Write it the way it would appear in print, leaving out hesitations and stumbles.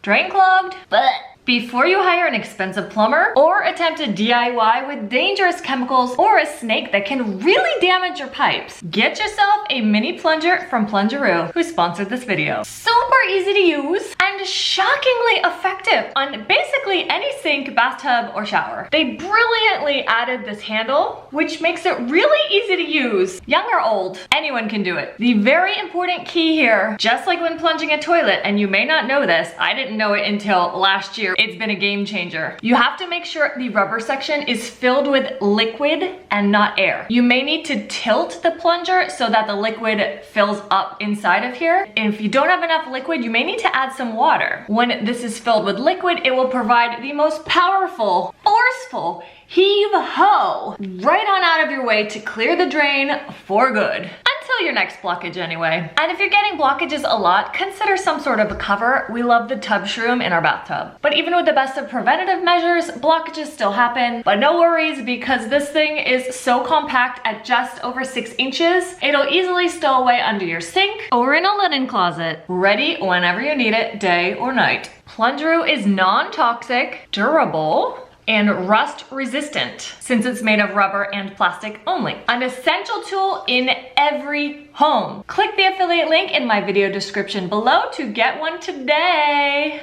Drain clogged? But before you hire an expensive plumber or attempt a DIY with dangerous chemicals or a snake that can really damage your pipes, get yourself a mini plunger from Plungeroo, who sponsored this video. Super easy to use and shockingly effective on basically any sink, bathtub, or shower. They brilliantly added this handle, which makes it really easy to use. Young or old, anyone can do it. The very important key here, just like when plunging a toilet, and you may not know this, I didn't know it until last year, it's been a game changer. You have to make sure the rubber section is filled with liquid and not air. You may need to tilt the plunger so that the liquid fills up inside of here. And if you don't have enough liquid, you may need to add some water. When this is filled with liquid, it will provide the most powerful, forceful heave-ho right on out of your way to clear the drain for good. Until your next blockage anyway. And if you're getting blockages a lot, consider some sort of a cover. We love the TubShroom in our bathtub. But even with the best of preventative measures, blockages still happen. But no worries, because this thing is so compact at just over 6 inches, it'll easily stow away under your sink or in a linen closet, ready whenever you need it, day or night. Plungeroo is non-toxic, durable, and rust resistant, since it's made of rubber and plastic only. An essential tool in every home. Click the affiliate link in my video description below to get one today.